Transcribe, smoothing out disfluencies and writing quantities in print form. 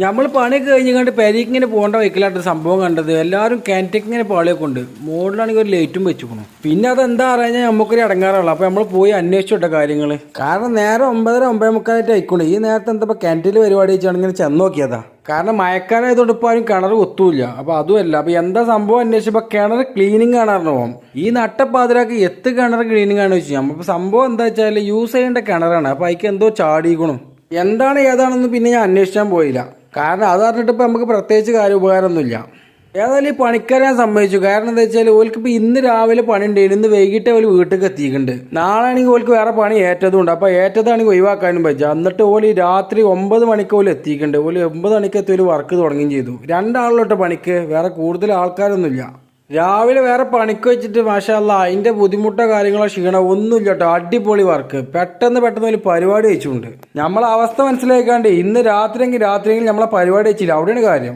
നമ്മൾ പണിയൊക്കെ കഴിഞ്ഞ് പെരയ്ക്ക് ഇങ്ങനെ പോകേണ്ട വയ്ക്കലായിട്ട് സംഭവം കണ്ടത്. എല്ലാവരും കിണറ്റൊക്കെ ഇങ്ങനെ പാളിയൊക്കെ ഉണ്ട്. മുകളിലാണെങ്കിൽ ഒരു ലൈറ്റും വെച്ചുക്കണം. പിന്നെ അതെന്താ അറിയാൻ നമുക്കൊരു ഇടങ്ങാറുള്ളൂ. അപ്പോൾ നമ്മൾ പോയി അന്വേഷിച്ചോട്ടെ കാര്യങ്ങൾ. കാരണം നേരെ 9:30 9:45 ആയിക്കോളൂ. ഈ നേരത്തെ എന്താ കിണറ്റിൽ പരിപാടി വെച്ചാണെങ്കിൽ ചെന്ന് നോക്കിയതാ. കാരണം മഴക്കാലമായതുകൊണ്ട് ഇപ്പോൾ ആരും കിണർ ഒത്തൂല്ല. അപ്പോൾ അതുമല്ല, അപ്പോൾ എന്താ സംഭവം അന്വേഷിച്ചപ്പോൾ കിണർ ക്ലീനിങ് കാണാറുണ്ടോ. ഈ നട്ടപ്പാതിരാക്ക് കിണർ ക്ലീനിങ് ആണ് വെച്ചു. അപ്പോൾ സംഭവം എന്താ വെച്ചാൽ യൂസ് ചെയ്യേണ്ട കിണറാണ്. അപ്പോൾ അതിക്ക് എന്തോ ചാടിക്കണം. എന്താണ് ഏതാണെന്ന് പിന്നെ ഞാൻ അന്വേഷിക്കാൻ പോയില്ല. കാരണം അത് പറഞ്ഞിട്ട് ഇപ്പം നമുക്ക് പ്രത്യേകിച്ച് ഉപകാരമൊന്നുമില്ല. ഏതായാലും ഈ പണിക്കാരെ ഞാൻ സമ്മതിച്ചു. കാരണം എന്താ വെച്ചാൽ ഓൽക്ക് ഇപ്പോൾ ഇന്ന് രാവിലെ പണി ഉണ്ടായിരുന്നു, ഇന്ന് വൈകിട്ട് അവർ വീട്ടിലേക്ക് എത്തിയിട്ടുണ്ട്. നാളെ ആണെങ്കിൽ ഓൽക്ക് വേറെ പണി ഏറ്റതുണ്ട്. അപ്പോൾ ഏറ്റതാണെങ്കിൽ ഒഴിവാക്കാനും പറ്റുക. എന്നിട്ട് ഓല് രാത്രി 9 മണിക്ക് ഓല് എത്തിയിട്ടുണ്ട്. ഓല് 9 മണിക്ക് എത്തി ഒരു വർക്ക് തുടങ്ങുകയും ചെയ്തു. 2 ആളിലോട്ട് പണിക്ക്, വേറെ കൂടുതൽ ആൾക്കാരൊന്നുമില്ല. രാവിലെ വേറെ പണിക്ക് വെച്ചിട്ട് മാഷാ അല്ലാ അതിന്റെ ബുദ്ധിമുട്ടോ കാര്യങ്ങളോ ക്ഷീണോ ഒന്നുമില്ല കേട്ടോ. അടിപൊളി വർക്ക്. പെട്ടെന്ന് ഒരു പരിപാടി വെച്ചുകൊണ്ട് നമ്മളെ അവസ്ഥ മനസ്സിലാക്കാണ്ട് ഇന്ന് രാത്രിയെങ്കിൽ നമ്മളെ പരിപാടി വെച്ചില്ല. അവിടെയാണ് കാര്യം.